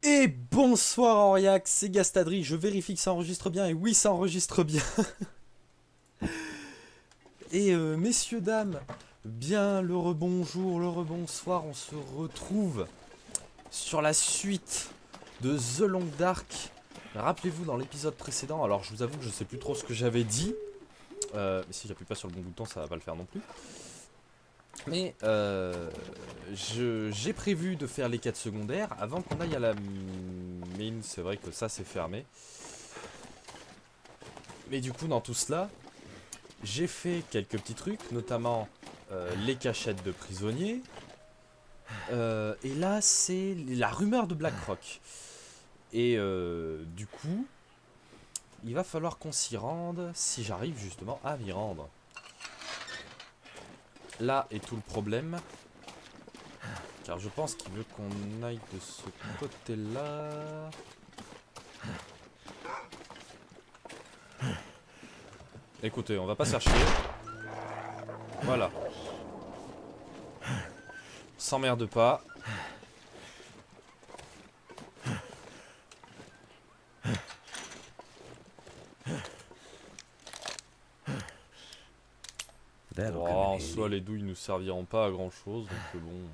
Et bonsoir Auriac, c'est Gastadri, je vérifie que ça enregistre bien, et oui ça enregistre bien. Et messieurs, dames, bien le rebonjour, le rebonsoir, on se retrouve sur la suite de The Long Dark. Rappelez-vous dans l'épisode précédent, alors je vous avoue que je sais plus trop ce que j'avais dit, mais si j'appuie pas sur le bon bouton ça va pas le faire non plus. Mais j'ai prévu de faire les quêtes secondaires avant qu'on aille à la mine. C'est vrai que ça c'est fermé. Mais du coup dans tout cela, j'ai fait quelques petits trucs, notamment les cachettes de prisonniers. Et là c'est la rumeur de Blackrock. Et du coup, il va falloir qu'on s'y rende, si j'arrive justement à m'y rendre. Là est tout le problème. Car je pense qu'il veut qu'on aille de ce côté-là. Écoutez, on va pas se faire chier. Voilà. S'emmerde pas. Oh, en soi, les douilles nous serviront pas à grand chose, donc bon.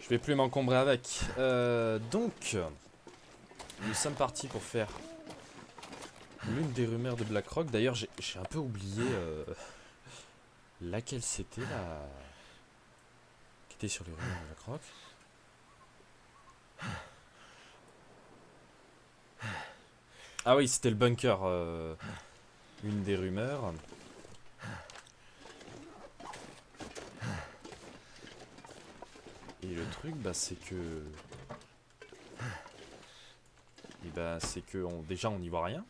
Je vais plus m'encombrer avec. Donc, nous sommes partis pour faire l'une des rumeurs de Blackrock. D'ailleurs, j'ai un peu oublié laquelle c'était la qui était sur les rumeurs de Blackrock. Ah oui, c'était le bunker. Une des rumeurs. Et le truc, bah, c'est que... Et bah, c'est que déjà, on n'y voit rien.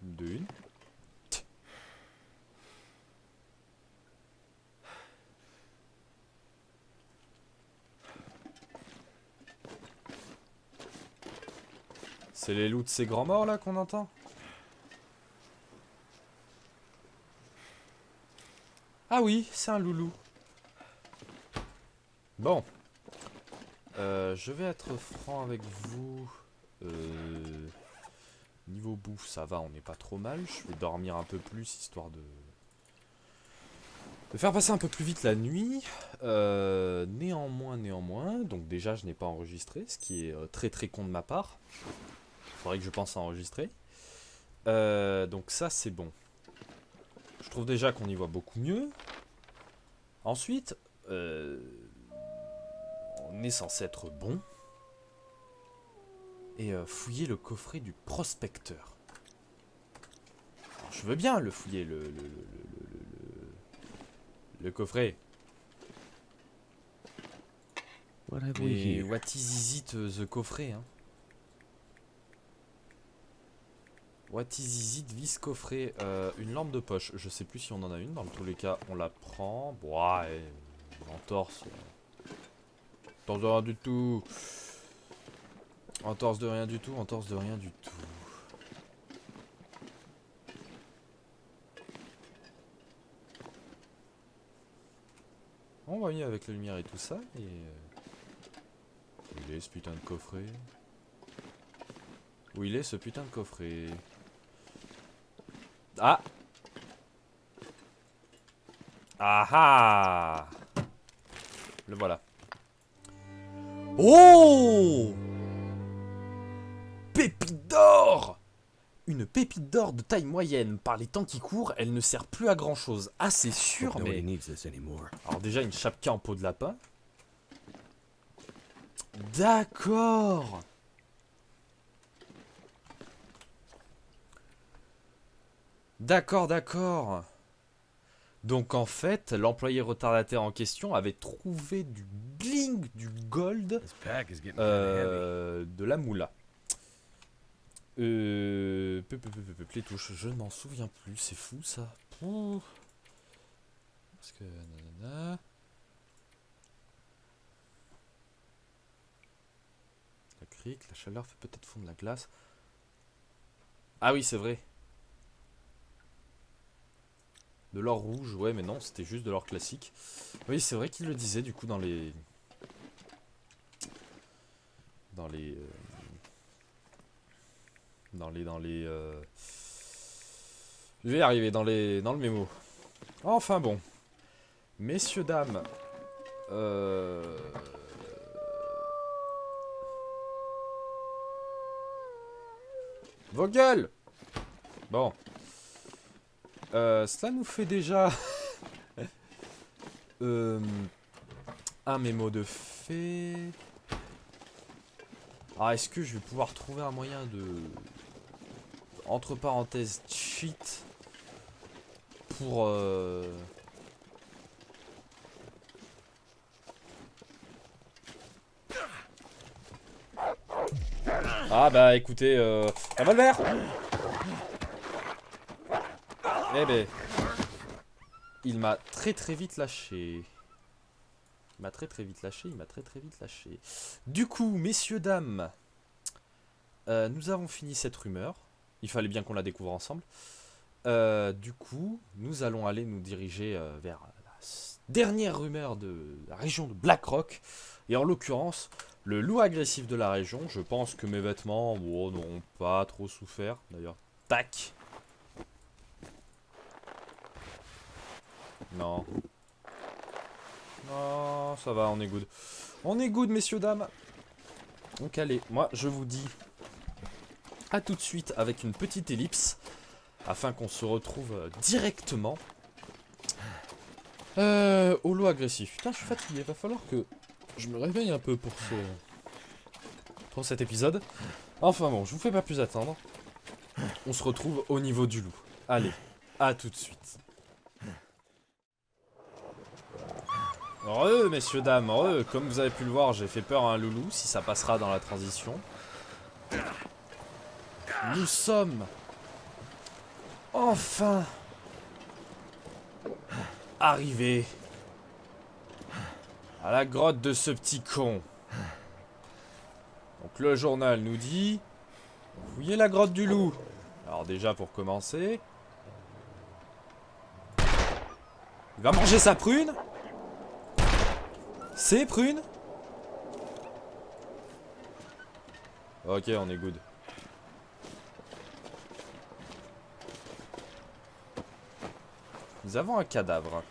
De une. C'est les loups de ces grands morts, là, qu'on entend? Ah oui, c'est un loulou. Bon. Je vais être franc avec vous. Niveau bouffe, ça va, on n'est pas trop mal. Je vais dormir un peu plus, histoire de faire passer un peu plus vite la nuit. Néanmoins, donc déjà, je n'ai pas enregistré, ce qui est très très con de ma part. Il faudrait que je pense à enregistrer. Donc ça, c'est bon. Je trouve déjà qu'on y voit beaucoup mieux. Ensuite, on est censé être bon. Et fouiller le coffret du prospecteur. Alors, je veux bien le fouiller, le coffret. Mais what is it the coffret, hein? What is it this coffret? Une lampe de poche. Je sais plus si on en a une. Dans tous les cas, on la prend. Bon, ouais, entorse. Entorse de rien du tout. Entorse de rien du tout. Entorse de rien du tout. On va venir avec la lumière et tout ça. Et où il est ce putain de coffret? Où il est ce putain de coffret? Ah! Ah ah! Le voilà. Oh! Pépite d'or! Une pépite d'or de taille moyenne. Par les temps qui courent, elle ne sert plus à grand chose. Ah, c'est sûr, mais... Alors déjà, une chapka en peau de lapin. D'accord! D'accord. Donc en fait, l'employé retardataire en question avait trouvé du bling, du gold, de la moula. Les touches, je ne m'en souviens plus, c'est fou ça. Parce que... nanana. La crique, la chaleur fait peut-être fondre la glace. Ah oui, c'est vrai. De l'or rouge, ouais, mais non, c'était juste de l'or classique. Oui, c'est vrai qu'il le disait, du coup, dans les... Dans les... Je vais y arriver, dans le mémo. Enfin bon. Messieurs, dames... Vos gueules! Bon. Cela nous fait déjà... un mémo de fait... Ah, est-ce que je vais pouvoir trouver un moyen de... Entre parenthèses, cheat... Pour... Ah bah écoutez, revolver! Eh ben... Il m'a très vite lâché. Il m'a très vite lâché. Du coup, messieurs, dames, nous avons fini cette rumeur. Il fallait bien qu'on la découvre ensemble. Du coup, nous allons aller nous diriger vers la dernière rumeur de la région de Blackrock. Et en l'occurrence, le loup agressif de la région. Je pense que mes vêtements n'auront pas trop souffert. D'ailleurs, tac. Non. Non, ça va, on est good. On est good, messieurs, dames. Donc allez, moi je vous dis à tout de suite avec une petite ellipse. Afin qu'on se retrouve directement au lot agressif. Putain, je suis fatigué, va falloir que je me réveille un peu pour cet épisode. Enfin bon, je vous fais pas plus attendre. On se retrouve au niveau du loup. Allez, à tout de suite. Heureux, messieurs, dames, heureux. Comme vous avez pu le voir, j'ai fait peur à un loulou, si ça passera dans la transition. Nous sommes... enfin... arrivés... à la grotte de ce petit con. Donc le journal nous dit... fouillez la grotte du loup. Alors déjà, pour commencer... il va manger sa prune. C'est prune. Ok, on est good. Nous avons un cadavre.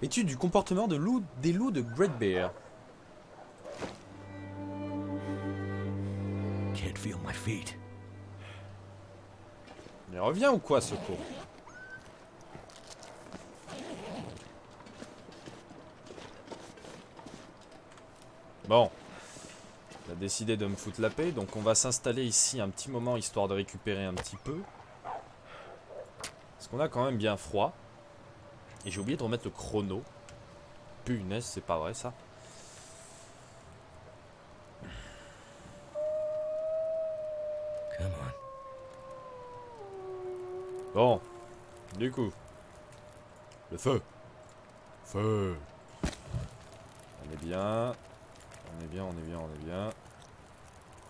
Étude du comportement des loups de Great Bear. Can't feel my feet. Il revient ou quoi, ce con? Bon. Il a décidé de me foutre la paix, donc on va s'installer ici un petit moment, histoire de récupérer un petit peu. Parce qu'on a quand même bien froid. Et j'ai oublié de remettre le chrono. Punaise, c'est pas vrai ça. Come on. Bon. Du coup. Le feu. Feu. On est bien. On est bien, on est bien, on est bien.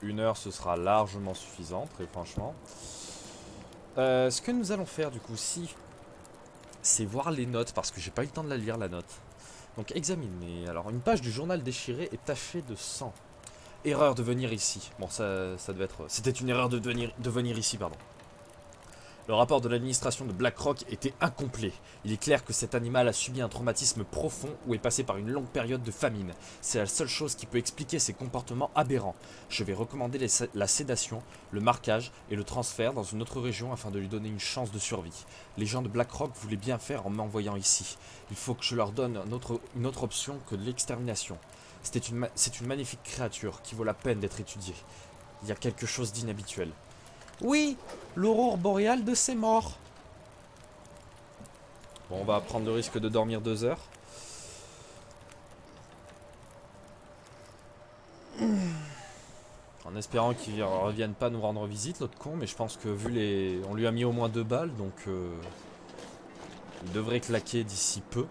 1 heure, ce sera largement suffisant, très franchement. Ce que nous allons faire du coup, c'est voir les notes, parce que j'ai pas eu le temps de la lire, la note. Donc examiner. Alors, une page du journal déchiré est tachée de sang. Erreur de venir ici. Bon, ça devait être... c'était une erreur de venir ici, pardon. Le rapport de l'administration de Blackrock était incomplet. Il est clair que cet animal a subi un traumatisme profond ou est passé par une longue période de famine. C'est la seule chose qui peut expliquer ses comportements aberrants. Je vais recommander la sédation, le marquage et le transfert dans une autre région afin de lui donner une chance de survie. Les gens de Blackrock voulaient bien faire en m'envoyant ici. Il faut que je leur donne une autre option que l'extermination. C'est une magnifique créature qui vaut la peine d'être étudiée. Il y a quelque chose d'inhabituel. Oui, l'aurore boréale de ses morts. Bon, on va prendre le risque de dormir 2 heures. En espérant qu'il ne revienne pas nous rendre visite, l'autre con, mais je pense que vu les... on lui a mis au moins 2 balles, donc... il devrait claquer d'ici peu.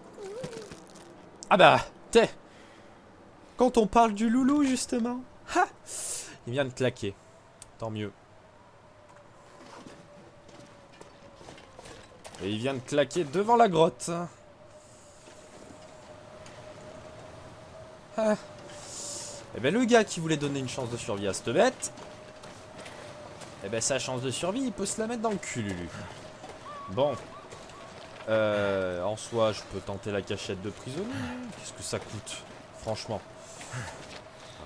Ah bah, t'es... quand on parle du loulou, justement. Ha! Il vient de claquer. Tant mieux. Et il vient de claquer devant la grotte. Ah. Et ben le gars qui voulait donner une chance de survie à cette bête, et ben sa chance de survie, il peut se la mettre dans le cul, Lulu. Bon. En soi, je peux tenter la cachette de prisonnier. Qu'est-ce que ça coûte, franchement.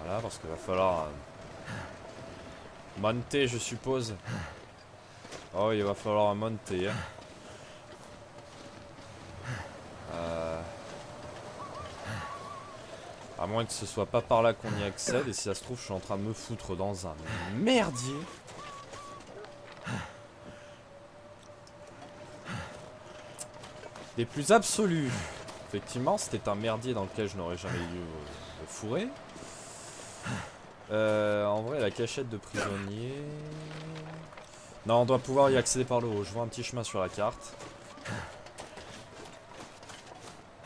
Voilà, parce qu'il va falloir monter, je suppose. Oh, il va falloir monter. Hein. À moins que ce soit pas par là qu'on y accède. Et si ça se trouve, je suis en train de me foutre dans un merdier. Des plus absolus. Effectivement, c'était un merdier dans lequel je n'aurais jamais dû me fourrer. En vrai, la cachette de prisonnier... Non, on doit pouvoir y accéder par le haut. Je vois un petit chemin sur la carte.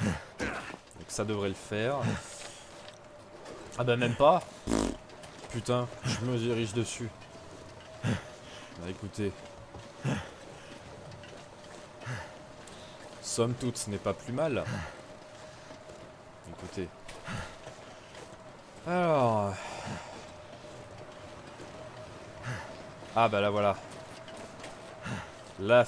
Donc ça devrait le faire. Ah bah même pas. Putain, je me dirige dessus. Bah écoutez. Somme toute, ce n'est pas plus mal. Écoutez. Alors... Ah bah là voilà. La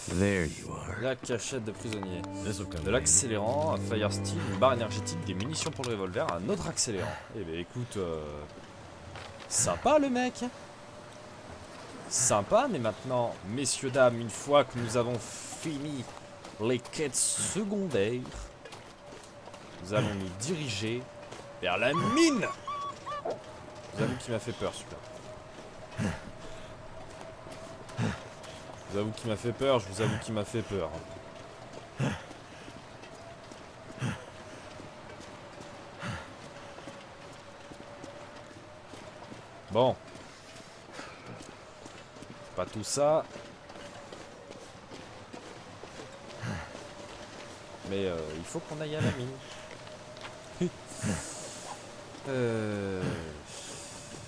cachette de prisonnier. De l'accélérant, un fire steel, une barre énergétique, des munitions pour le revolver, un autre accélérant. Eh ben écoute, sympa le mec. Sympa, mais maintenant, messieurs, dames, une fois que nous avons fini les quêtes secondaires, nous allons nous diriger vers la mine. Je vous avoue qu'il m'a fait peur celui-là. Je vous avoue qu'il m'a fait peur, je vous avoue qu'il m'a fait peur. Bon. C'est pas tout ça. Mais il faut qu'on aille à la mine.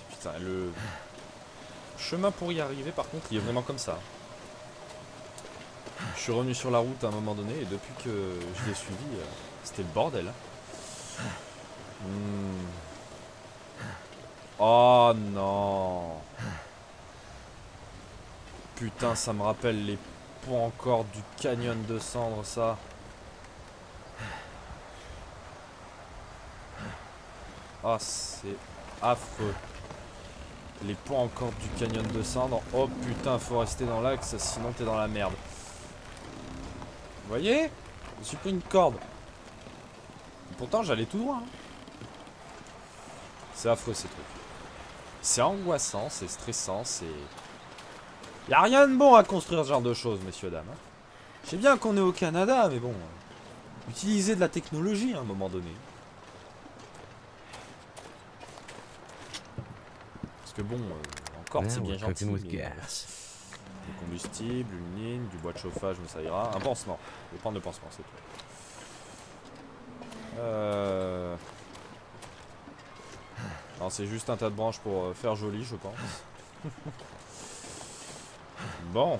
Putain, le chemin pour y arriver, par contre, il est vraiment comme ça. Je suis revenu sur la route à un moment donné et depuis que je l'ai suivi, c'était le bordel. Oh non. Putain, ça me rappelle les ponts encore du canyon de cendres, ça. Ah, c'est affreux. Les ponts encore du canyon de cendres. Oh putain, faut rester dans l'axe, sinon t'es dans la merde. Vous voyez? Je me suis pris une corde. Et pourtant, j'allais tout droit. Hein. C'est affreux ces trucs. C'est angoissant, c'est stressant, c'est... Y'a rien de bon à construire ce genre de choses, messieurs, dames. Hein. Je sais bien qu'on est au Canada, mais bon... utilisez de la technologie à un moment donné. Parce que bon, encore c'est bien gentil, mais... du combustible, une ligne, du bois de chauffage, mais ça ira. Un pansement. Je vais prendre le pansement, c'est tout. Non, c'est juste un tas de branches pour faire joli, je pense. Bon.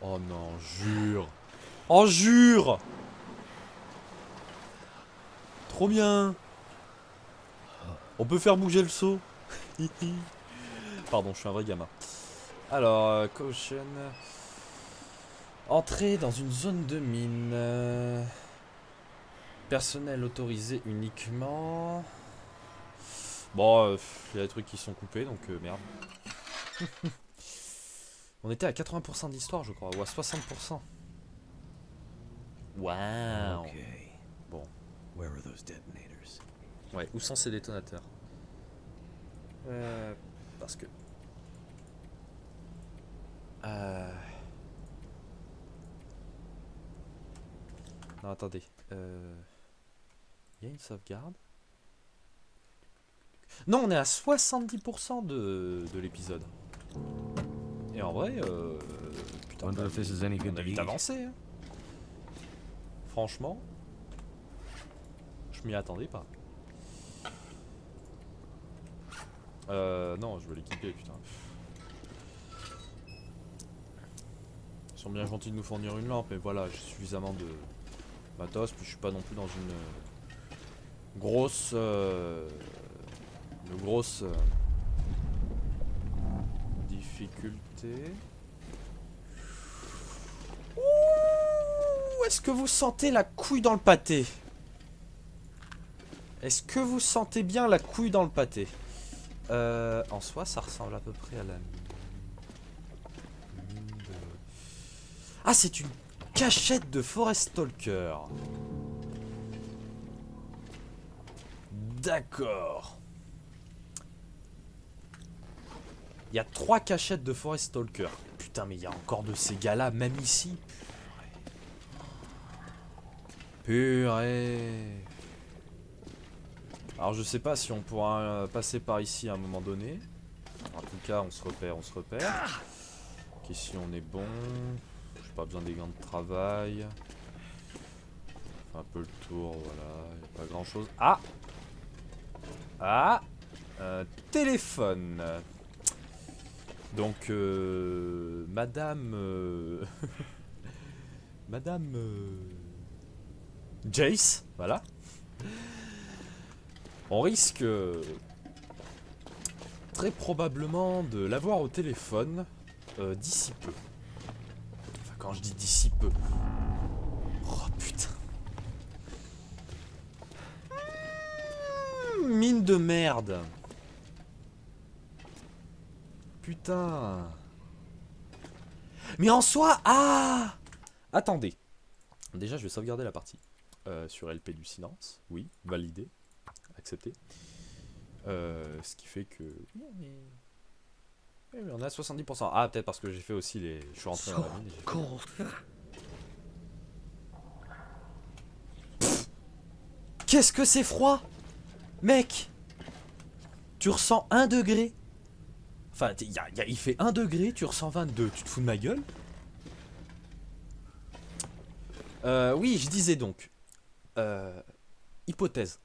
Oh non, jure. Oh, jure. Trop bien. On peut faire bouger le seau. Pardon, je suis un vrai gamin. Alors, caution. Entrer dans une zone de mine. Personnel autorisé uniquement. Bon, il y a des trucs qui sont coupés, donc merde. On était à 80% d'histoire, je crois, ou à 60%. Waouh. Okay. Bon. Where are those detonators? Ouais, où sont ces détonateurs? Parce que... Non, attendez. Il y a une sauvegarde? Non, on est à 70% de l'épisode. Et en vrai, putain, Wonder if this is any good on a to vite eat. avancé. Hein. Franchement, je m'y attendais pas. Non, je veux l'équiper, putain. Ils sont bien gentils de nous fournir une lampe, mais voilà, j'ai suffisamment de matos, puis je suis pas non plus dans une grosse... difficulté. Ouh, est-ce que vous sentez la couille dans le pâté? Est-ce que vous sentez bien la couille dans le pâté? En soi, ça ressemble à peu près à la mine de... Ah, c'est une cachette de Forest Stalker. D'accord. Il y a 3 cachettes de Forest Stalker. Putain, mais il y a encore de ces gars-là, même ici. Purée. Alors je sais pas si on pourra passer par ici à un moment donné. En tout cas, on se repère, on se repère. Qu'ici on est bon. J'ai pas besoin des gants de travail. On fait un peu le tour, voilà. Il n'y a pas grand chose. Ah! Ah! Un téléphone. Donc, Madame... Madame... Jace, voilà. On risque très probablement de l'avoir au téléphone d'ici peu. Enfin, quand je dis d'ici peu... Oh putain. Mine de merde. Putain. Mais en soi... Ah! Attendez. Déjà, je vais sauvegarder la partie. Sur LP du silence. Oui, validé. Accepté. Ce qui fait que... Oui, mais on est à 70%. Ah, peut-être parce que j'ai fait aussi les... Je suis rentré dans la mine. Qu'est-ce que c'est froid? Mec! Tu ressens 1 degré? Enfin, il fait 1 degré, tu ressens 22. Tu te fous de ma gueule? Oui, je disais donc. Hypothèse.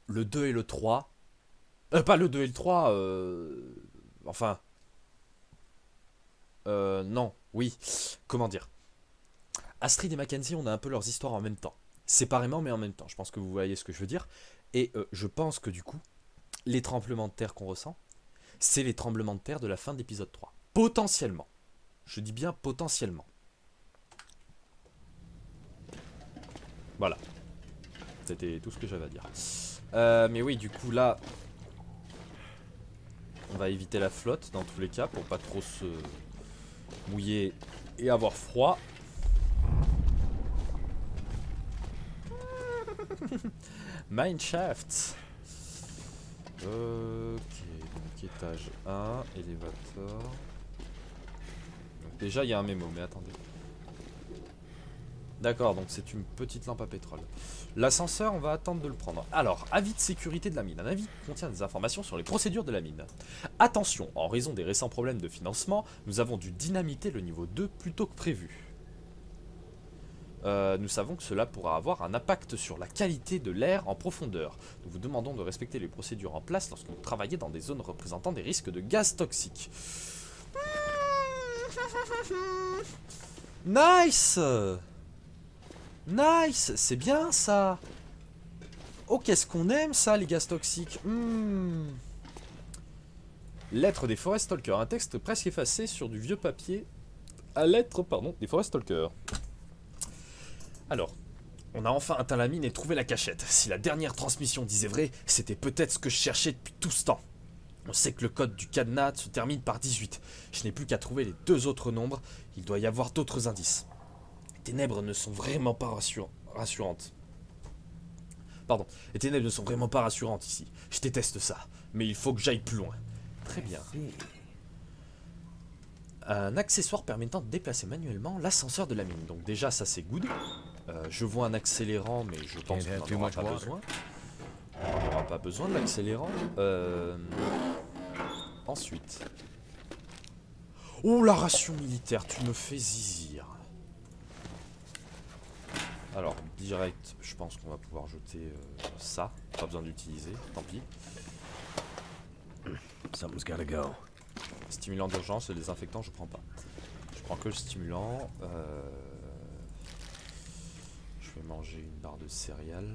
Le 2 et le 3. Pas le 2 et le 3. Enfin. Non, oui. Comment dire? Astrid et Mackenzie, on a un peu leurs histoires en même temps. Séparément, mais en même temps. Je pense que vous voyez ce que je veux dire. Et je pense que du coup, les tremblements de terre qu'on ressent, c'est les tremblements de terre de la fin de l'épisode 3. Potentiellement. Je dis bien potentiellement. Voilà. C'était tout ce que j'avais à dire. Mais oui, du coup, là... On va éviter la flotte, dans tous les cas, pour pas trop se mouiller et avoir froid. Mineshaft. Ok, donc étage 1, élévateur. Donc déjà, il y a un mémo, mais attendez. D'accord, donc c'est une petite lampe à pétrole. L'ascenseur, on va attendre de le prendre. Alors, avis de sécurité de la mine. Un avis qui contient des informations sur les procédures de la mine. Attention, en raison des récents problèmes de financement, nous avons dû dynamiter le niveau 2 plus tôt que prévu. Nous savons que cela pourra avoir un impact sur la qualité de l'air en profondeur. Nous vous demandons de respecter les procédures en place lorsque vous travaillez dans des zones représentant des risques de gaz toxiques. Nice! Nice! C'est bien ça! Oh, qu'est-ce qu'on aime ça, les gaz toxiques! Lettre des Forest Stalkers. Un texte presque effacé sur du vieux papier. À lettre, pardon, des Forest Stalkers. Alors, on a enfin atteint la mine et trouvé la cachette. Si la dernière transmission disait vrai, c'était peut-être ce que je cherchais depuis tout ce temps. On sait que le code du cadenas se termine par 18. Je n'ai plus qu'à trouver les 2 autres nombres. Il doit y avoir d'autres indices. Les ténèbres ne sont vraiment pas rassurantes. Pardon, les ténèbres ne sont vraiment pas rassurantes ici. Je déteste ça, mais il faut que j'aille plus loin. Très bien. Un accessoire permettant de déplacer manuellement l'ascenseur de la mine. Donc déjà, ça c'est good. Je vois un accélérant, mais je pense qu'on n'en aura pas besoin. On n'aura pas besoin de l'accélérant. Ensuite. Oh, la ration militaire, tu me fais zizir. Alors, direct, je pense qu'on va pouvoir jeter ça. Pas besoin d'utiliser, tant pis. Something's gotta go. Stimulant d'urgence, désinfectant, je prends pas. Je prends que le stimulant. Je vais manger une barre de céréales.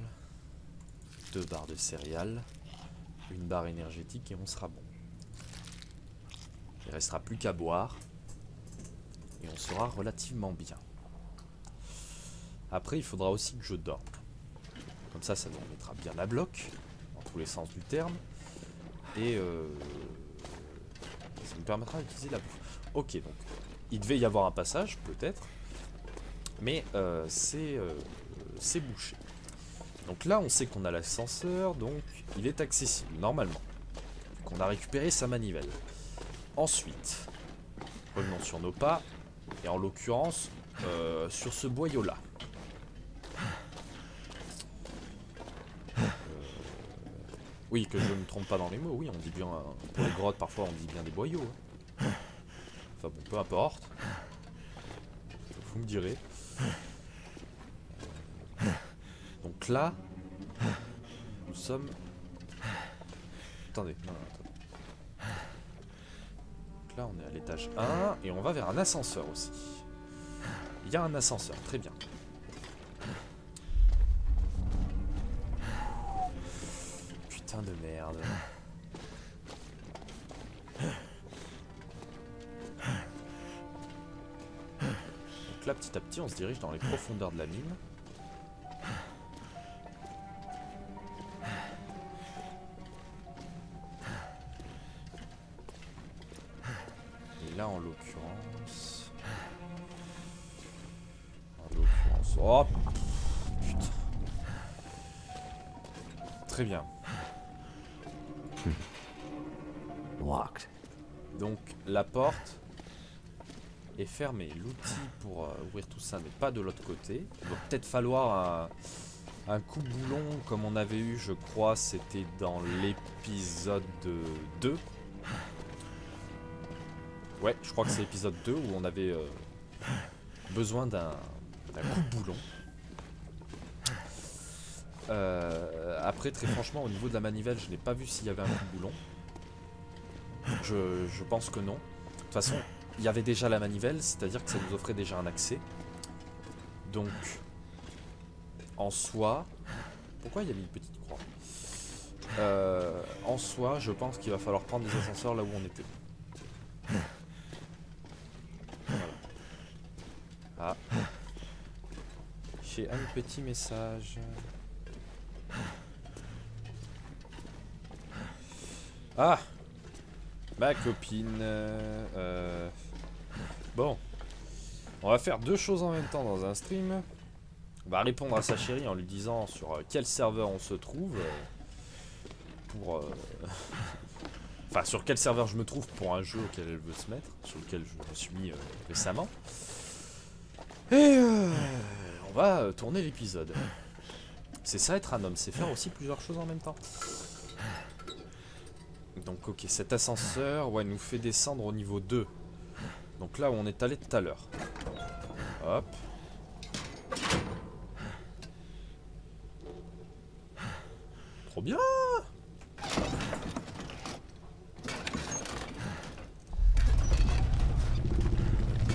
2 barres de céréales. Une barre énergétique et on sera bon. Il restera plus qu'à boire. Et on sera relativement bien. Après, il faudra aussi que je dorme. Comme ça nous mettra bien à bloc. Dans tous les sens du terme. Et ça me permettra d'utiliser la bouffe. Ok, donc il devait y avoir un passage, peut-être. Mais c'est bouché. Donc là, on sait qu'on a l'ascenseur, donc il est accessible, normalement. Qu'on a récupéré sa manivelle. Ensuite, revenons sur nos pas. Et en l'occurrence, sur ce boyau-là. Oui, que je ne me trompe pas dans les mots. Oui, on dit bien... pour les grottes, parfois, on dit bien des boyaux. Hein. Enfin bon, peu importe. Vous me direz. Donc là, nous sommes... Attendez, non, attendez. Donc là, on est à l'étage 1 et on va vers un ascenseur aussi. Il y a un ascenseur, très bien. Putain de merde. Donc là, petit à petit, on se dirige dans les profondeurs de la mine. Et là, en l'occurrence... Oh putain. Très bien. Locked. Donc la porte est fermée. L'outil pour ouvrir tout ça n'est pas de l'autre côté. Il va peut-être falloir un coup-boulon comme on avait eu, je crois, c'était dans l'épisode 2. Ouais, je crois que c'est l'épisode 2 où on avait besoin d'un coup-boulon. Après, très franchement, au niveau de la manivelle, je n'ai pas vu s'il y avait un coup-boulon. Je pense que non. De toute façon, il y avait déjà la manivelle, c'est-à-dire que ça nous offrait déjà un accès. Donc, en soi... Pourquoi il y a mis une petite croix? En soi, je pense qu'il va falloir prendre des ascenseurs là où on était. Voilà. Ah. J'ai un petit message. Ah! Ma copine. Bon. On va faire 2 choses en même temps dans un stream. On va répondre à sa chérie en lui disant sur quel serveur on se trouve. Pour... Enfin, sur quel serveur je me trouve pour un jeu auquel elle veut se mettre. Sur lequel je me suis mis récemment. Et on va tourner l'épisode. C'est ça être un homme, c'est faire aussi plusieurs choses en même temps. Donc ok, cet ascenseur ouais, nous fait descendre au niveau 2. Donc là où on est allé tout à l'heure. Hop. Trop bien.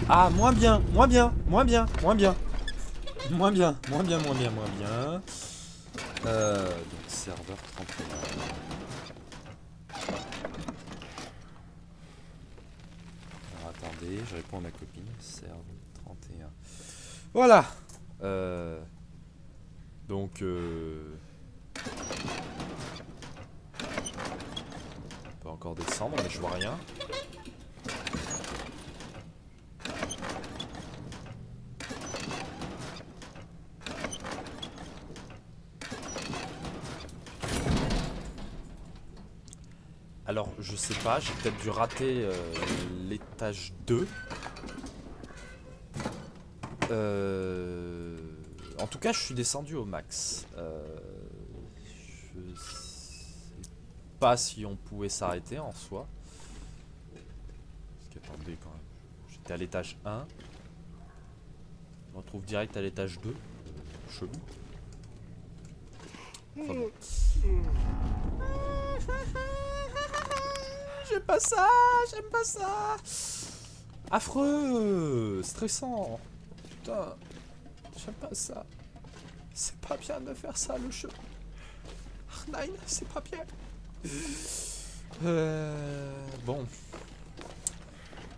Ah, moins bien, moins bien, moins bien, moins bien. Moins bien, moins bien, moins bien, moins bien. Donc serveur 31. Alors attendez, je réponds à ma copine. Serveur 31. Voilà. Donc on peut encore descendre, mais je vois rien. Alors, je sais pas, j'ai peut-être dû rater l'étage 2. En tout cas, je suis descendu au max. Je sais pas si on pouvait s'arrêter en soi. Parce qu'attendez quand même. J'étais à l'étage 1. On retrouve direct à l'étage 2. Chelou. Enfin bon. J'aime pas ça, j'aime pas ça. Affreux, stressant. Putain, j'aime pas ça. C'est pas bien de faire ça, le jeu. Arnine, c'est pas bien. Bon.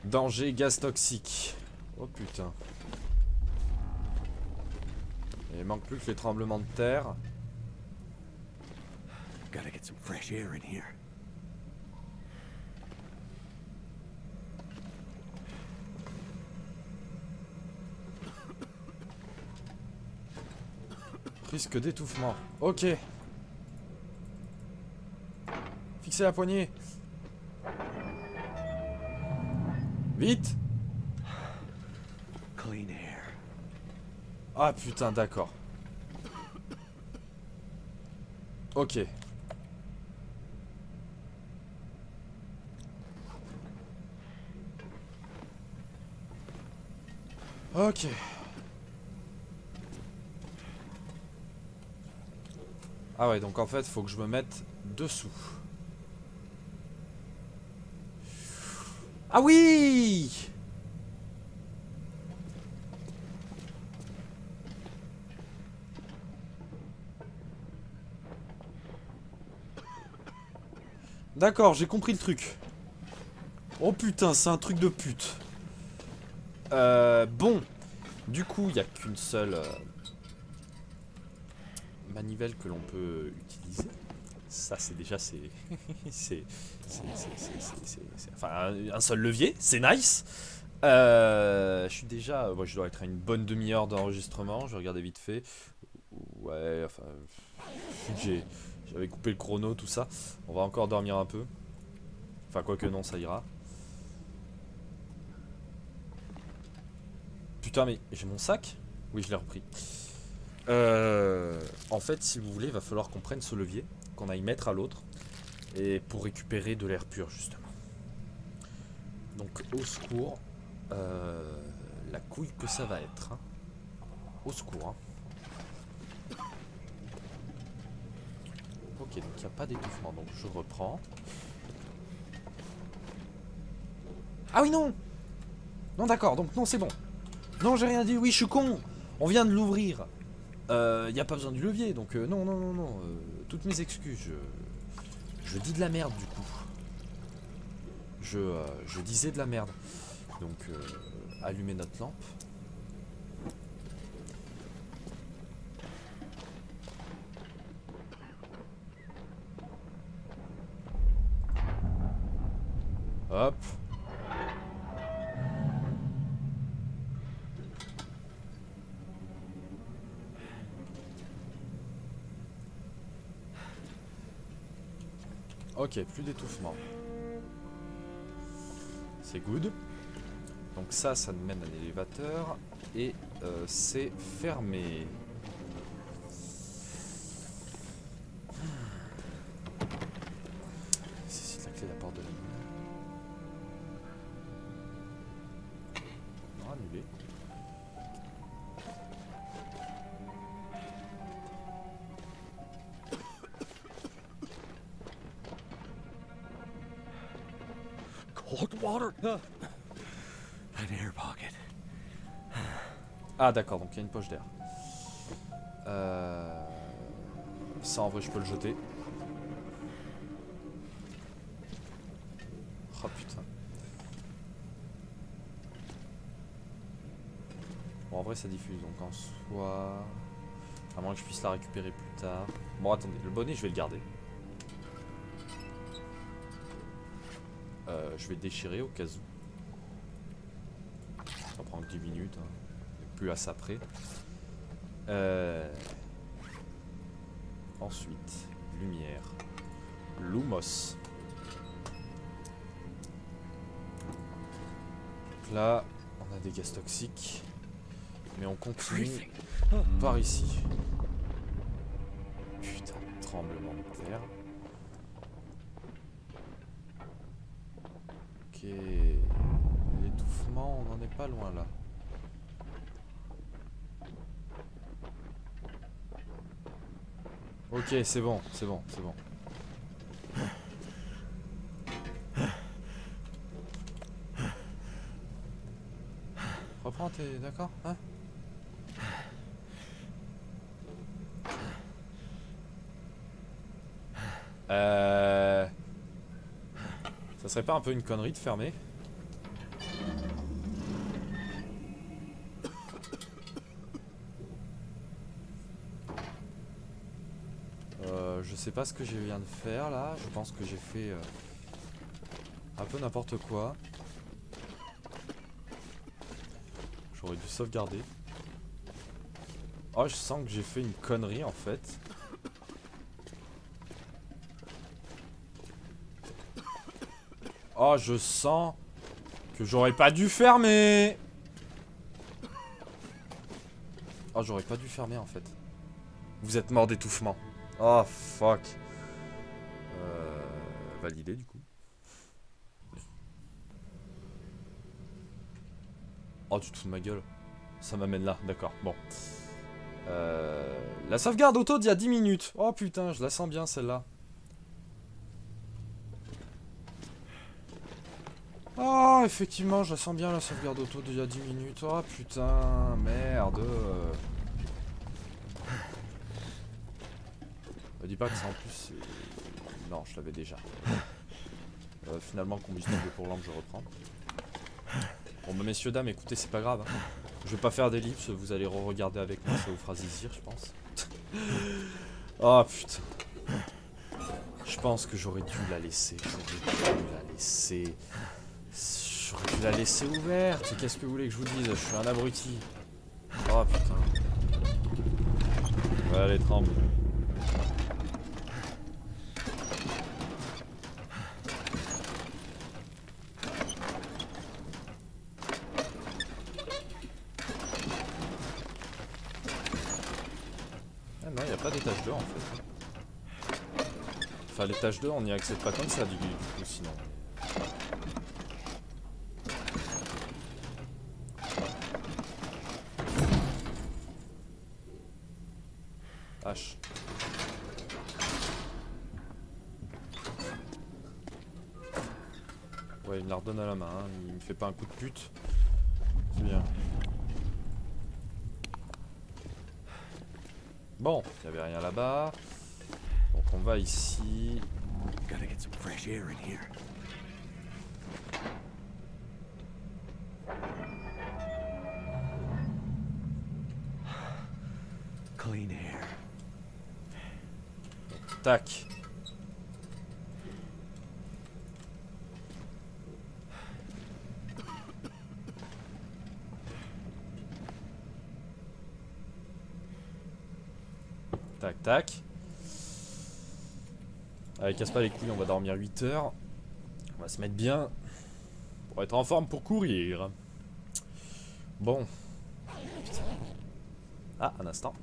Danger, gaz toxique. Oh putain. Il manque plus que les tremblements de terre. Gotta get some fresh air in here. Risque d'étouffement. Ok. Fixez la poignée. Vite. Clean air. Ah putain, d'accord. Ok. Ok. Ah ouais, donc en fait, faut que je me mette dessous. Ah oui! D'accord, j'ai compris le truc. Oh putain, c'est un truc de pute. Bon. Du coup, il n'y a qu'une seule manivelle que l'on peut utiliser. Ça, c'est déjà, enfin, un seul levier, c'est nice. Je suis déjà, moi, je dois être à une bonne demi-heure d'enregistrement. Je vais regarder vite fait. Ouais, enfin, j'avais coupé le chrono, tout ça. On va encore dormir un peu. Enfin, quoique non, ça ira. Putain, mais j'ai mon sac? Oui, je l'ai repris. En fait, si vous voulez, il va falloir qu'on prenne ce levier, qu'on aille mettre à l'autre, et pour récupérer de l'air pur, justement. Donc, au secours, la couille que ça va être. Hein. Au secours. Hein. Ok, donc il n'y a pas d'étouffement, donc je reprends. Ah oui, non! Non, d'accord, donc non, c'est bon. Non, j'ai rien dit, oui, je suis con. On vient de l'ouvrir. Y a pas besoin du levier, donc non, non, non, non. Toutes mes excuses. Je dis de la merde, du coup. Je disais de la merde. Donc, allumer notre lampe. Hop. Ok, plus d'étouffement. C'est good. Donc ça nous mène à l'élévateur. Et c'est fermé. C'est la clé de la porte de la mine. Non, annulé. Cold water. An air pocket. Ah d'accord, donc il y a une poche d'air. Ça en vrai je peux le jeter. Oh putain. Bon en vrai ça diffuse donc en soi... À moins que je puisse la récupérer plus tard. Bon attendez, le bonnet je vais le garder. Je vais le déchirer au cas où. Ça prend que 10 minutes. Hein. Plus à ça près. Ensuite, lumière. Lumos. Donc là, on a des gaz toxiques. Mais on continue par ici. Putain, tremblement de terre. Ok. L'étouffement, on n'en est pas loin là. Ok, c'est bon, c'est bon, c'est bon. Reprends, t'es d'accord, hein? Ça serait pas un peu une connerie de fermer? Je sais pas ce que je viens de faire là. Je pense que j'ai fait un peu n'importe quoi. J'aurais dû sauvegarder. Oh, je sens que j'ai fait une connerie en fait. Oh, je sens que j'aurais pas dû fermer. Oh, j'aurais pas dû fermer en fait. Vous êtes mort d'étouffement. Oh, fuck. Validé du coup. Oh, tu te fous de ma gueule. Ça m'amène là, d'accord, bon. La sauvegarde auto d'il y a 10 minutes. Oh putain, je la sens bien celle-là. Oh, effectivement, je la sens bien la sauvegarde auto d'il y a 10 minutes. Oh putain, merde. Me dis pas que ça en plus c'est... Non, je l'avais déjà. Finalement, combustible pour lampe, je reprends. Bon bah messieurs, dames, écoutez, c'est pas grave. Hein. Je vais pas faire d'ellipse, vous allez re-regarder avec moi, ça vous fera zizir, je pense. Oh putain. Je pense que j'aurais dû la laisser. J'aurais dû la laisser ouverte. Qu'est-ce que vous voulez que je vous dise? Je suis un abruti. Oh putain. Ouais, allez, tremble. Ah non, il n'y a pas d'étage 2 en fait. Enfin, l'étage 2, on n'y accède pas comme ça du coup, sinon. H. Ouais, il me la redonne à la main, hein. Il me fait pas un coup de pute. C'est bien. Bon, il n'y avait rien là-bas. Donc on va ici. Gotta get some fresh air in here. Clean air. Tac. Tac, tac. Allez, casse pas les couilles, on va dormir 8 heures. On va se mettre bien pour être en forme pour courir. Bon. Putain. Ah, un instant.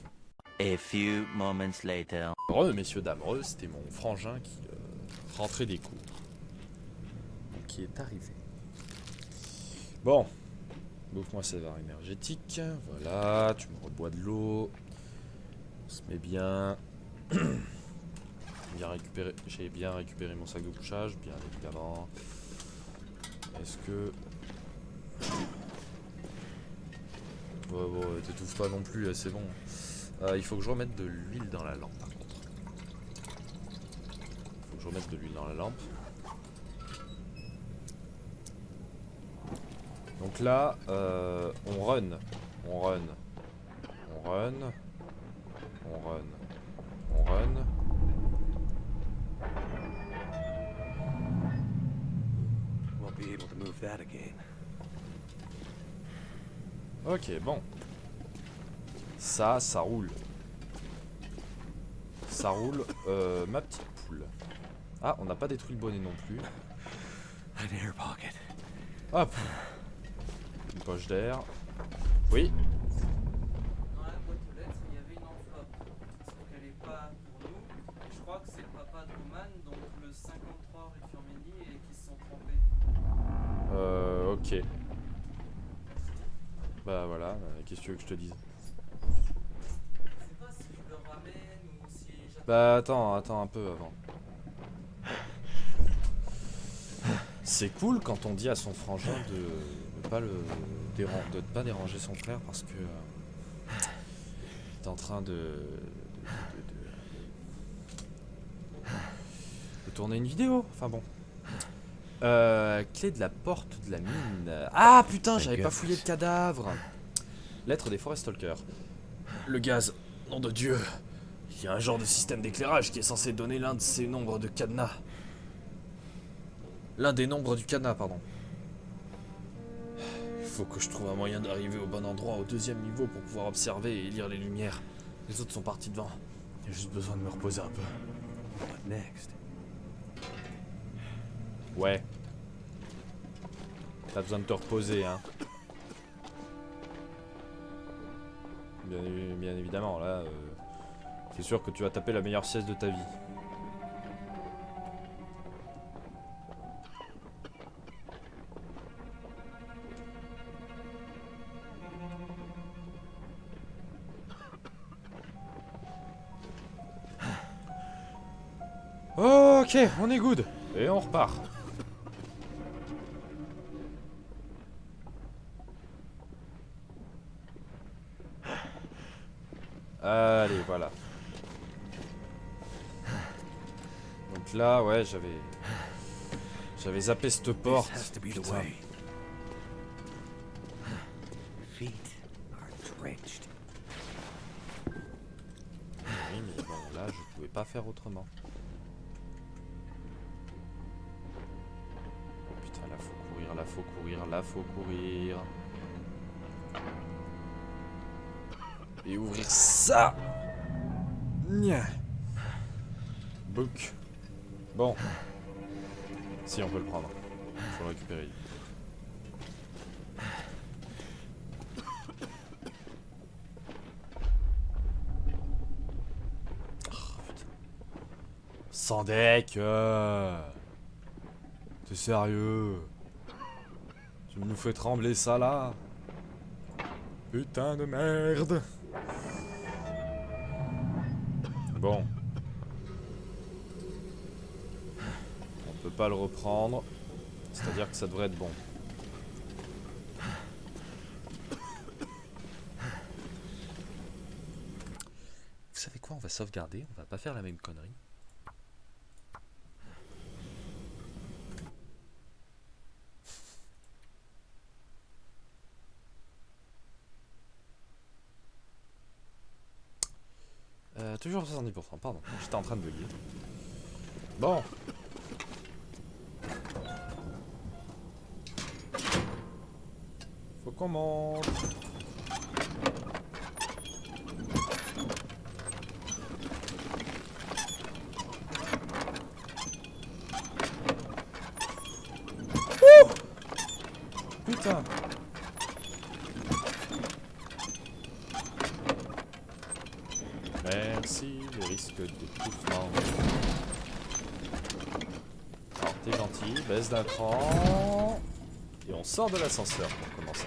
A few moments later. Heureux, messieurs, dames, heureux, c'était mon frangin qui rentrait des cours. Donc, qui est arrivé. Bon. Bouffe-moi ces verres énergétiques. Voilà, tu me rebois de l'eau. On se met bien. J'ai bien récupéré mon sac de couchage, bien évidemment. Est-ce que... Ouais, t'étouffes pas non plus, c'est bon. Il faut que je remette de l'huile dans la lampe par contre. Faut que je remette de l'huile dans la lampe. Donc là, on run. On run. On run. On run. On run. Won't be able to move that again. Ok, bon. Ça roule. Ça roule. Ma petite poule. Ah, on n'a pas détruit le bonnet non plus. An air pocket. Hop. Une poche d'air. Oui. Dans la boîte aux lettres, il y avait une enveloppe. Sauf qu'elle n'est pas pour nous. Et je crois que c'est le papa de Roman, donc le 53 rue Firmini, et qui se sont trompés. Ok. Bah voilà, qu'est-ce que tu veux que je te dise? Je sais pas si je le ramène ou si j'attends. Bah attends un peu avant. C'est cool quand on dit à son frangin de de pas déranger son frère parce que il est en train de tourner une vidéo. Enfin bon. Clé de la porte de la mine. Ah putain, j'avais pas fouillé le cadavre. Lettre des Forest Stalkers. Le gaz, nom de Dieu. Il y a un genre de système d'éclairage qui est censé donner l'un de ces nombres de cadenas. L'un des nombres du cadenas, pardon. Il faut que je trouve un moyen d'arriver au bon endroit, au deuxième niveau, pour pouvoir observer et lire les lumières. Les autres sont partis devant. J'ai juste besoin de me reposer un peu. What next? Ouais. T'as besoin de te reposer, hein. Bien évidemment, là, c'est sûr que tu vas taper la meilleure sieste de ta vie. Ok, on est good. Et on repart. Allez, voilà. Donc là, ouais, j'avais zappé cette porte. This has to be the Putain. way. Feet are drenched. Oui, mais bon, là, je pouvais pas faire autrement. Oh, putain, là, faut courir, là, faut courir, là, faut courir. Et ouvrir ça. Nya. Book. Bon. Si, on peut le prendre. Faut le récupérer. Oh, putain. Sans deck. T'es sérieux? Tu nous fais trembler ça là? Putain de merde. Bon. On peut pas le reprendre. C'est-à-dire que ça devrait être bon. Vous savez quoi? On va sauvegarder. On va pas faire la même connerie. Toujours 70%, pardon, j'étais en train de bugger. Bon. Faut qu'on monte. Ouh! Putain. Merci, le risque d'étouffement. Alors, t'es gentil, baisse d'un cran. Et on sort de l'ascenseur pour commencer.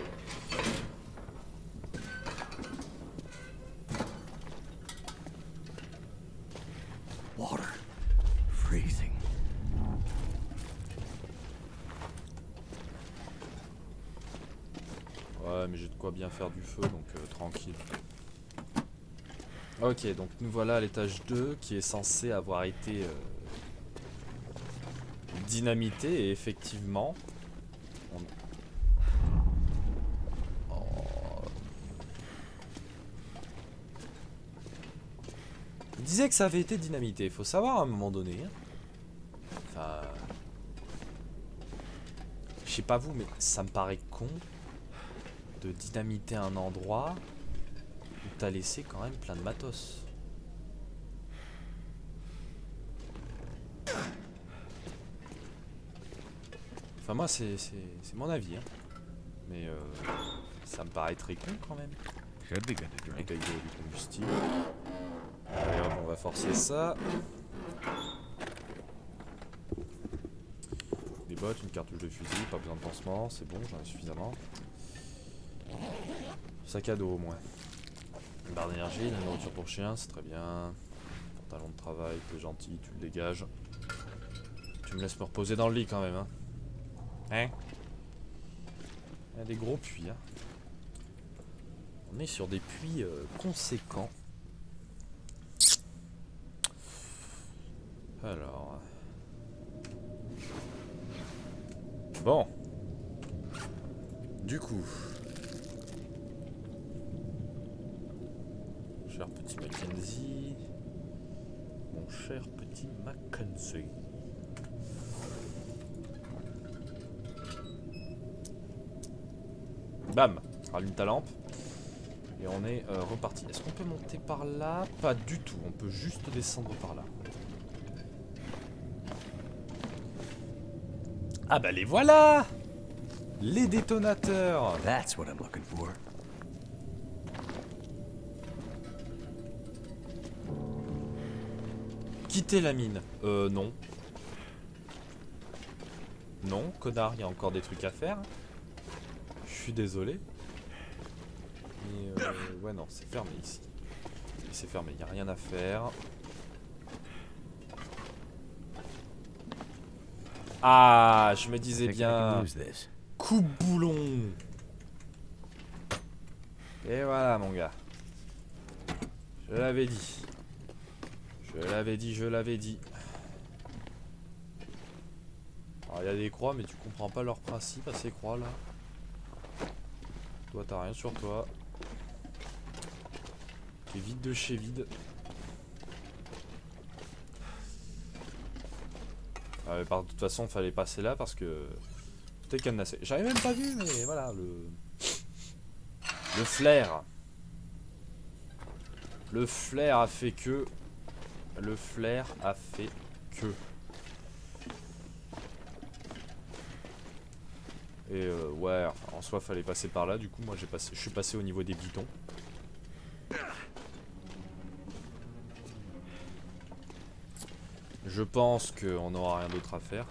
Water. Freezing. Ouais, mais j'ai de quoi bien faire du feu, donc tranquille. Ok, donc nous voilà à l'étage 2 qui est censé avoir été dynamité et effectivement... Il disait que ça avait été dynamité, faut savoir à un moment donné. Enfin... Je sais pas vous, mais ça me paraît con de dynamiter un endroit où t'as laissé quand même plein de matos. Enfin moi c'est mon avis, hein. Mais ça me paraît très con quand même. Should be good to drink. Avec du combustible. Allez hop, on va forcer ça. Des bottes, une cartouche de fusil, pas besoin de pansement, c'est bon, j'en ai suffisamment. Sac à dos au moins. Une barre d'énergie, la nourriture pour chien, c'est très bien. Pantalon de travail, t'es gentil, tu le dégages. Tu me laisses me reposer dans le lit quand même, hein. Hein? Il y a des gros puits. Hein. On est sur des puits conséquents. Alors. Bon. Du coup. Cher petit Mackenzie. Mon cher petit Mackenzie. Bam. Rallume ta lampe. Et on est reparti. Est-ce qu'on peut monter par là? Pas du tout. On peut juste descendre par là. Ah bah les voilà! Les détonateurs! That's what I'm looking for. Quitter la mine. Non. Non, connard, il y a encore des trucs à faire. Je suis désolé. Mais ouais non, c'est fermé ici. C'est fermé, il n'y a rien à faire. Ah, je me disais Think I can bien. use this. Coupe-boulon. Et voilà mon gars. Je l'avais dit. Je l'avais dit, je l'avais dit. Alors il y a des croix mais tu comprends pas leur principe à ces croix là. Toi t'as rien sur toi. T'es vide de chez vide. Ah, mais de toute façon fallait passer là parce que tout est cadenassé. J'avais même pas vu mais voilà le flair. Le flair a fait que. Le flair a fait que. Et ouais, enfin, en soi fallait passer par là. Du coup moi je suis passé au niveau des bidons. Je pense qu'on n'aura rien d'autre à faire.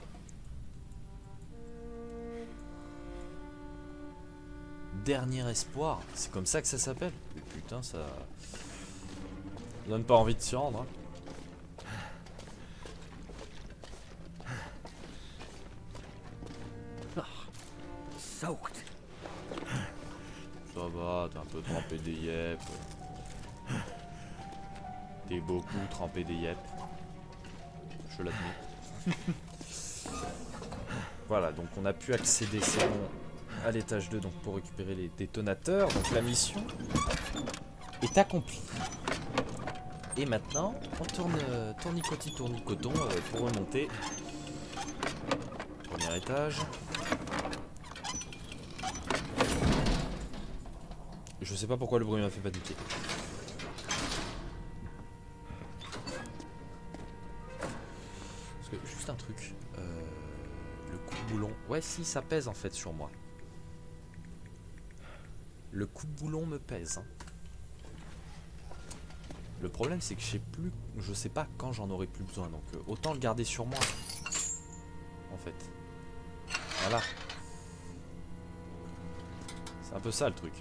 Dernier espoir, c'est comme ça que ça s'appelle. Mais putain, ça donne pas envie de s'y rendre. Hein. Soaked. Ça va, t'es un peu trempé des yep. T'es beaucoup trempé des yep. Je l'admets. Voilà, donc on a pu accéder, c'est bon, à l'étage 2 donc pour récupérer les détonateurs. Donc la mission est accomplie. Et maintenant, on tourne tournicoti tournicoton pour remonter. Premier étage. Je sais pas pourquoi le bruit m'a fait paniquer. Parce que juste un truc. Le coupe-boulon. Ouais, si, ça pèse en fait sur moi. Le coupe-boulon me pèse. Hein. Le problème, c'est que je sais pas quand j'en aurai plus besoin. Donc autant le garder sur moi. En fait. Voilà. C'est un peu ça le truc.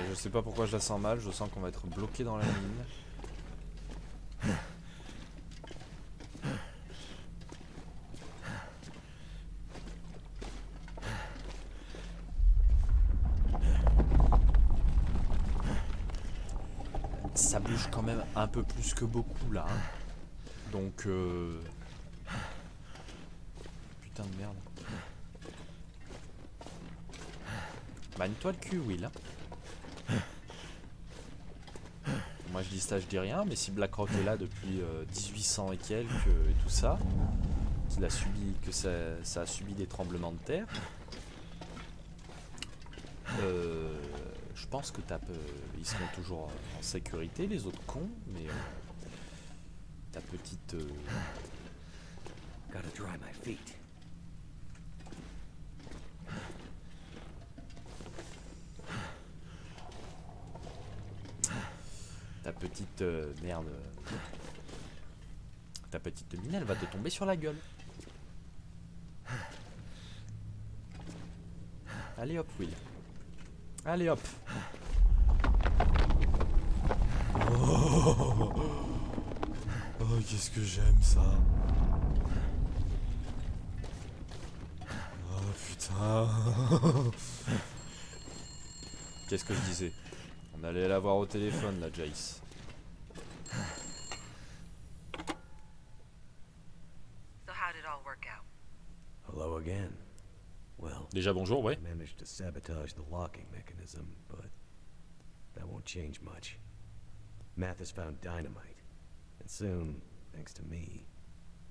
Je sais pas pourquoi je la sens mal, je sens qu'on va être bloqué dans la mine. Ça bouge quand même un peu plus que beaucoup là. Hein. Donc putain de merde. Magne-toi le cul, Will. Hein. Moi je dis ça, je dis rien, mais si Blackrock est là depuis 1800 et quelques et tout ça, qu'il a subi, que ça a subi des tremblements de terre, je pense que ils seront toujours en sécurité, les autres cons, mais ta petite... Gotta dry my feet. Ta petite merde. Ta petite mine, elle va te tomber sur la gueule. Allez hop, Will. Allez hop. Oh, oh, qu'est-ce que j'aime ça. Oh putain. Qu'est-ce que je disais? On allait la voir au téléphone, la Jace. So how did it all work out? Hello again. Well, Déjà bonjour, ouais. I managed to sabotage the locking mechanism, but that won't change much. Mathis found dynamite, and soon, thanks to me,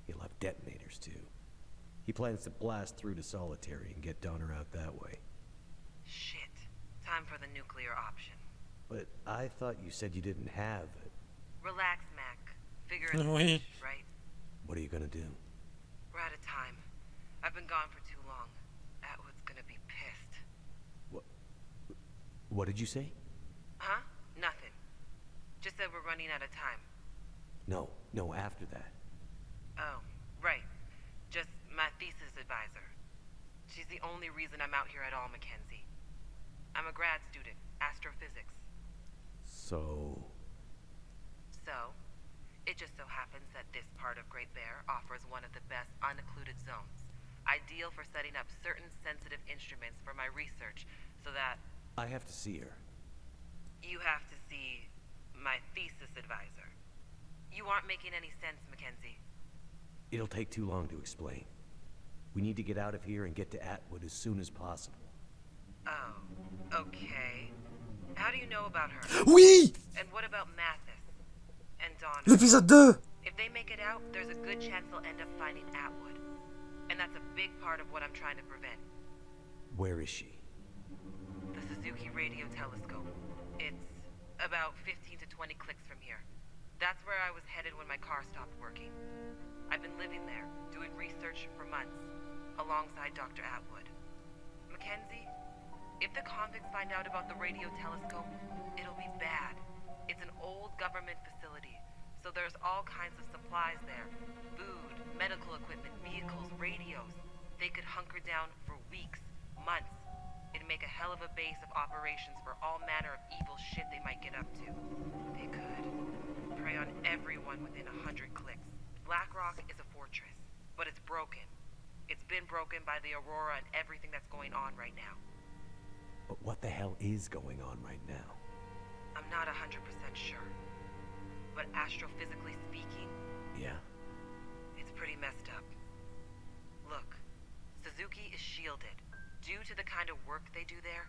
he'll have detonators too. He plans to blast through to Solitary and get Donner out that way. Shit. Time for the nuclear option. But I thought you said you didn't have it. Relax, Mac. Figure it Oui. out, right? What are you gonna do? We're out of time. I've been gone for too long. Atwood's gonna be pissed. What did you say? Huh? Nothing. Just said we're running out of time. No, after that. Oh, right. Just my thesis advisor. She's the only reason I'm out here at all, Mackenzie. I'm a grad student, astrophysics. So, It just so happens that this part of Great Bear offers one of the best unoccluded zones, ideal for setting up certain sensitive instruments for my research, so that I have to see her. you have to see my thesis advisor. You aren't making any sense, Mackenzie. It'll take too long to explain. We need to get out of here and get to Atwood as soon as possible. Oh, okay. How do you know about her? Oui! And what about Mathis? And Donner? L'épisode 2! If they make it out, there's a good chance they'll end up finding Atwood. And that's a big part of what I'm trying to prevent. Where is she? The Suzuki Radio Telescope. It's about 15 to 20 clicks from here. That's where I was headed when my car stopped working. I've been living there, doing research for months, alongside Dr. Atwood. Mackenzie, if the convicts find out about the radio telescope, it'll be bad. It's an old government facility, so there's all kinds of supplies there. Food, medical equipment, vehicles, radios. They could hunker down for weeks, months. It'd make a hell of a base of operations for all manner of evil shit they might get up to. They could prey on everyone within 100 clicks. Black Rock is a fortress, but it's broken. It's been broken by the Aurora and everything that's going on right now. But what the hell is going on right now? I'm not 100% sure. But astrophysically speaking, Yeah. it's pretty messed up. Look, Suzuki is shielded. Due to the kind of work they do there,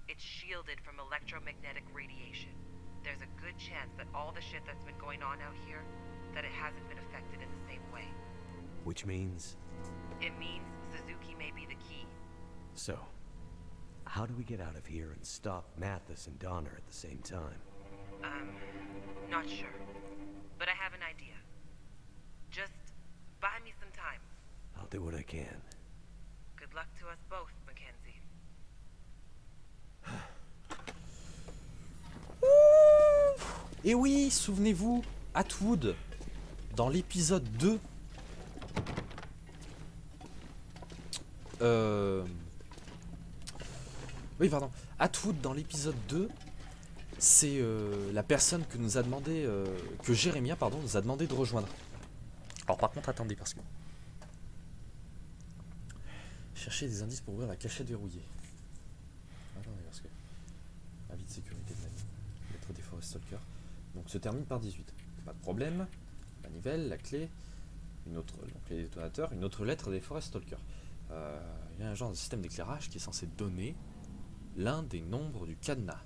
it's shielded from electromagnetic radiation. There's a good chance that all the shit that's been going on out here, that it hasn't been affected in the same way. Which means... It means Suzuki may be the key. So, how do we get out of here and stop Mathis and Donner at the same time? Not sure. But I have an idea. Just buy me some time. I'll do what I can. Good luck to us both, Mackenzie. Et oui, souvenez-vous, Atwood, dans l'épisode 2... Oui, pardon. Atwood, dans l'épisode 2, c'est la personne que nous a demandé... que Jérémia, pardon, nous a demandé de rejoindre. Alors par contre, attendez, parce que... Chercher des indices pour ouvrir la cachette verrouillée. Attendez, parce que... Avis de sécurité de l'année. Lettre des Forest Stalker. Donc se termine par 18. Pas de problème. Manivelle, la clé. Une autre, donc les détonateurs. Une autre lettre des Forest Stalker. Il y a un genre de système d'éclairage qui est censé donner l'un des nombres du cadenas.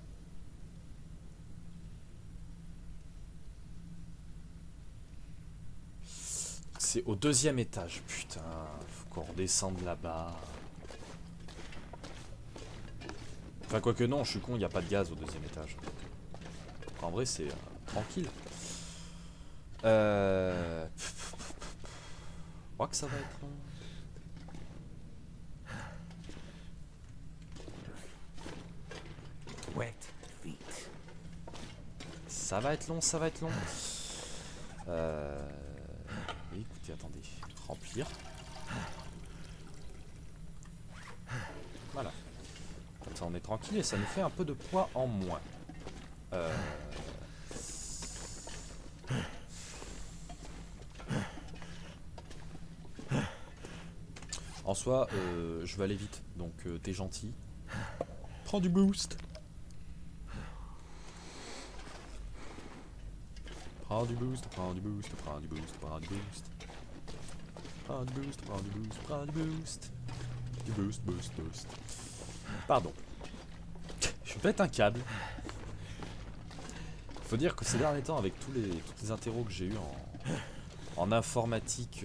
C'est au 2e étage. Putain, faut qu'on redescende là-bas. Enfin, quoique non, je suis con, il n'y a pas de gaz au 2e étage. En vrai, c'est tranquille. Je crois que ça va être long. Wet feet. Ça va être long, ça va être long. Écoutez, attendez. Remplir. Voilà. Comme ça on est tranquille et ça nous fait un peu de poids en moins. En soi, je vais aller vite, donc t'es gentil. Prends du boost. Prends du boost, prends du boost, prends du boost, prends du boost. Prends du boost, prends du boost, prends du boost. Du boost, boost, boost. Pardon. Je pète un câble. Faut dire que ces derniers temps, avec toutes les interros que j'ai eu en informatique,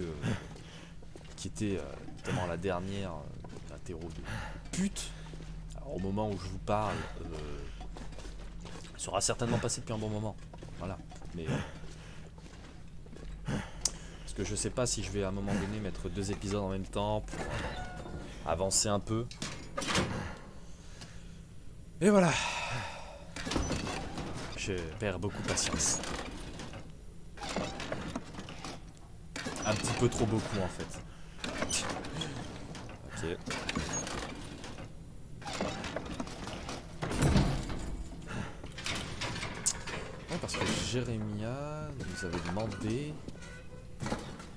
qui était notamment la dernière interro de pute, alors, au moment où je vous parle, sera certainement passé depuis un bon moment. Voilà. Mais parce que je sais pas si je vais à un moment donné mettre 2 épisodes en même temps pour avancer un peu. Et voilà. Je perds beaucoup patience. Un petit peu trop beaucoup en fait. Ok. Ouais, parce que Jérémia nous avait demandé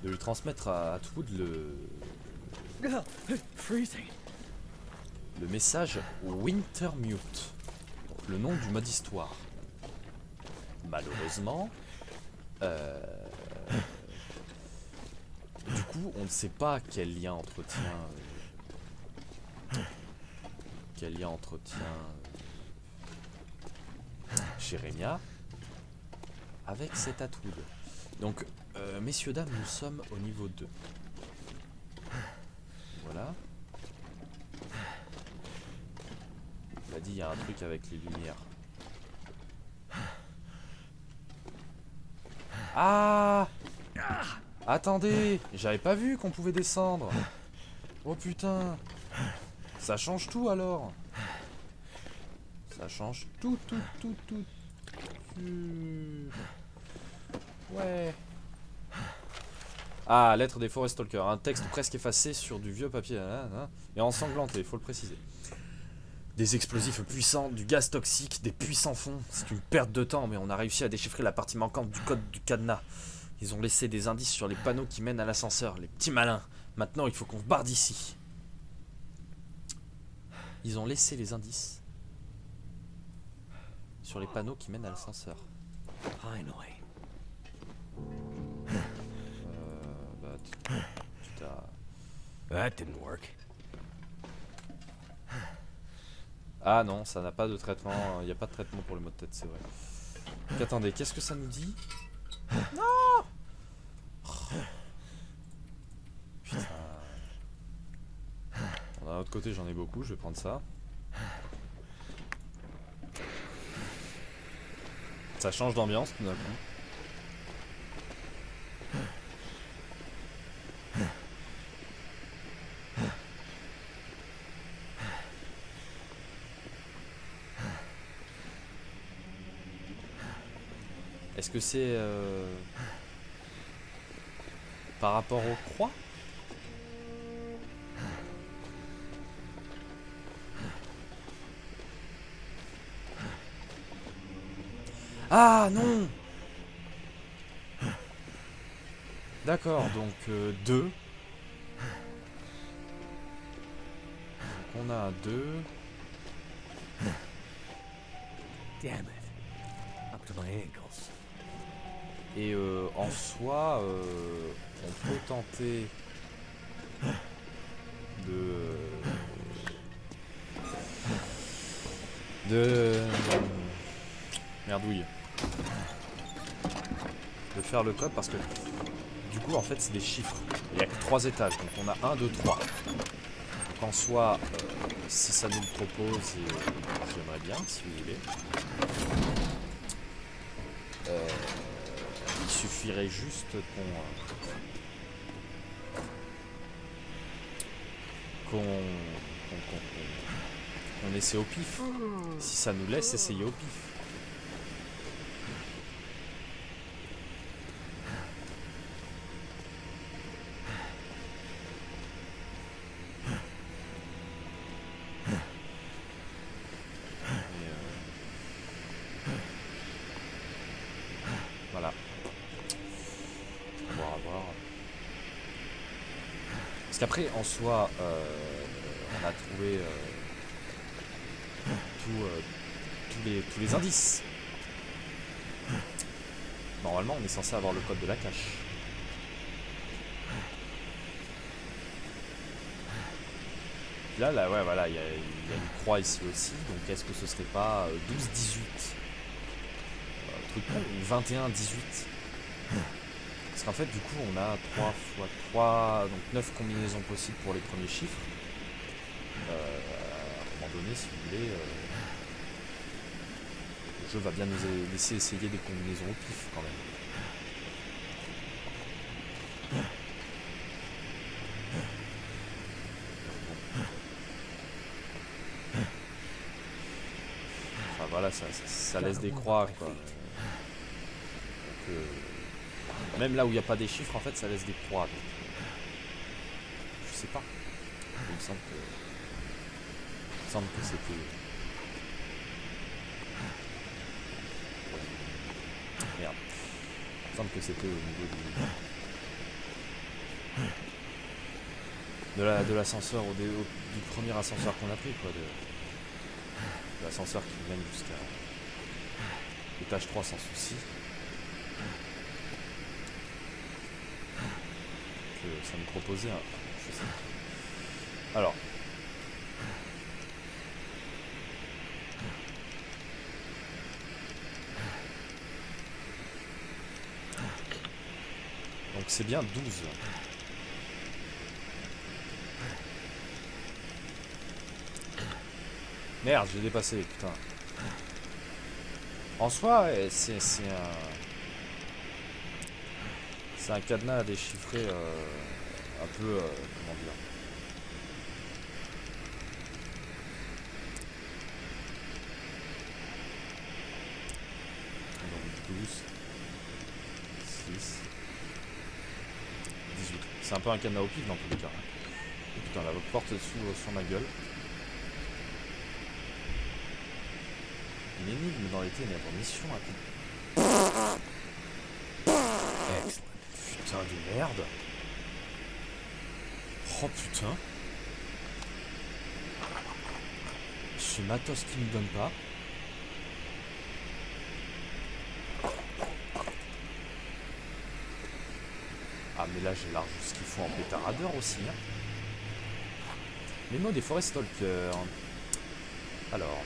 de lui transmettre à Atwood le message Wintermute, donc le nom du mode histoire. Malheureusement, du coup, on ne sait pas quel lien entretient Jérémia avec cet Atwood. Donc, messieurs, dames, nous sommes au niveau 2. Voilà. Il a dit il y a un truc avec les lumières. Ah! Attendez! J'avais pas vu qu'on pouvait descendre. Oh putain! Ça change tout alors! Ça change tout. Ouais. Ah, lettre des Forest Stalkers. Un texte presque effacé sur du vieux papier. Et ensanglanté, faut le préciser. Des explosifs puissants, du gaz toxique, des puits sans fond. C'est une perte de temps, mais on a réussi à déchiffrer la partie manquante du code du cadenas. Ils ont laissé des indices sur les panneaux qui mènent à l'ascenseur. Les petits malins. Maintenant, il faut qu'on se barre d'ici. Ils ont laissé les indices sur les panneaux qui mènent à l'ascenseur. Finally. Bah, tu t'as... That didn't work. Ah non, ça n'a pas de traitement. Il n'y a pas de traitement pour le maux de tête, c'est vrai. Donc, attendez, qu'est-ce que ça nous dit? Non! Putain. Bon, d'un autre côté, j'en ai beaucoup, je vais prendre ça. Ça change d'ambiance tout d'un coup. Est-ce que c'est par rapport aux croix? Ah non! D'accord, donc 2. Donc on a un 2. Damn it. Up to my ankles. Et en soi, on peut tenter de merdouille. De faire le code parce que du coup en fait c'est des chiffres. Il n'y a que 3 étages, donc on a 1, 2, 3. Donc en soi, si ça nous le propose, et j'aimerais bien si vous voulez. Il suffirait juste qu'on essaie au pif. Si ça nous laisse essayer au pif. Parce qu'après, en soi, on a trouvé tous les indices. Normalement, on est censé avoir le code de la cache. Là, ouais, voilà, il y a une croix ici aussi. Donc, est-ce que ce serait pas 12-18 truc con, ou 21-18? Parce qu'en fait, du coup, on a 3 x 3, donc 9 combinaisons possibles pour les premiers chiffres. À un moment donné, si vous voulez, le jeu va bien nous laisser essayer des combinaisons au pif quand même. Enfin voilà, ça laisse des croix quoi. Donc, même là où il n'y a pas des chiffres, en fait, ça laisse des croix. Donc, je sais pas. Il me semble que c'était... Merde. Il me semble que c'était au niveau de l'ascenseur, du premier ascenseur qu'on a pris, quoi. De l'ascenseur qui mène jusqu'à l'étage 3 sans souci. Ça me proposait un... Je sais pas. Alors. Donc c'est bien 12. Merde, j'ai dépassé, putain. En soi, ouais, c'est un cadenas à déchiffrer un peu, comment dire. Donc 12, 6, 18. C'est un peu un cadenas au pif dans tous les cas. Et putain, la porte s'ouvre sur ma gueule. Une énigme dans les ténèbres, mission à putain de merde. Oh putain. Ce matos qui me donne pas. Ah mais là j'ai large ce qu'il faut en pétaradeur aussi hein. Mémo des forêts stalkers. Alors,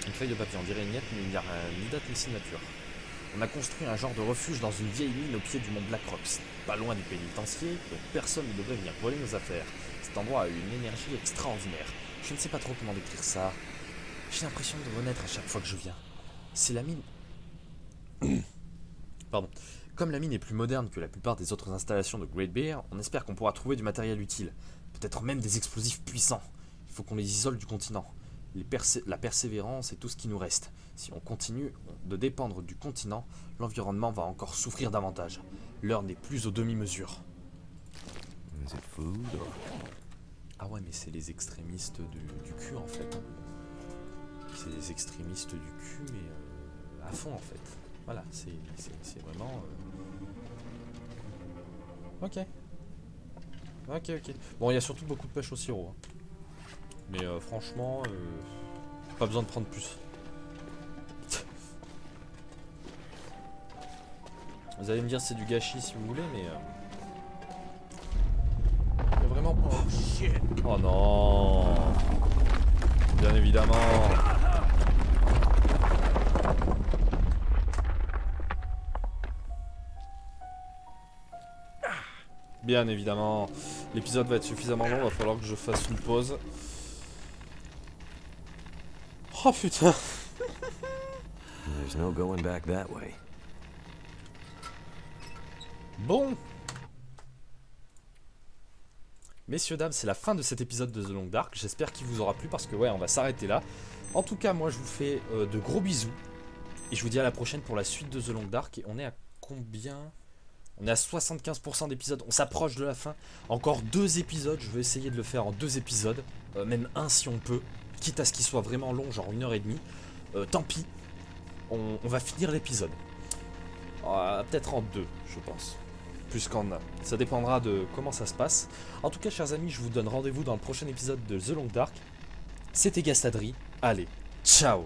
une feuille de papier, on dirait une lettre, mais il n'y a ni date ni signature. On a construit un genre de refuge dans une vieille mine au pied du mont Black Rocks, pas loin du pénitencier, donc personne ne devrait venir voler nos affaires. Cet endroit a une énergie extraordinaire. Je ne sais pas trop comment décrire ça. J'ai l'impression de renaître à chaque fois que je viens. C'est la mine... Pardon. Comme la mine est plus moderne que la plupart des autres installations de Great Bear, on espère qu'on pourra trouver du matériel utile. Peut-être même des explosifs puissants. Il faut qu'on les isole du continent. La persévérance est tout ce qui nous reste. Si on continue de dépendre du continent, l'environnement va encore souffrir davantage. L'heure n'est plus aux demi-mesures. Ah ouais, mais c'est les extrémistes du cul en fait. C'est les extrémistes du cul, mais à fond en fait. Voilà, c'est vraiment... Ok. Ok. Bon, il y a surtout beaucoup de pêche au sirop. Hein. Mais franchement, pas besoin de prendre plus. Vous allez me dire c'est du gâchis si vous voulez, mais... il y a vraiment... Oh non. Bien évidemment. Bien évidemment. L'épisode va être suffisamment long, il va falloir que je fasse une pause. Oh putain. There's no going back that way. Bon. Messieurs, dames, c'est la fin de cet épisode de The Long Dark. J'espère qu'il vous aura plu parce que ouais, on va s'arrêter là. En tout cas, moi je vous fais de gros bisous. Et je vous dis à la prochaine pour la suite de The Long Dark. Et on est à combien ? On est à 75% d'épisodes. On s'approche de la fin. Encore 2 épisodes. Je vais essayer de le faire en 2 épisodes. Même un si on peut. Quitte à ce qu'il soit vraiment long, genre 1h30. Tant pis. On va finir l'épisode. Peut-être en 2, je pense. plus qu'en un. Ça dépendra de comment ça se passe. En tout cas, chers amis, je vous donne rendez-vous dans le prochain épisode de The Long Dark. C'était Gastadri. Allez, ciao!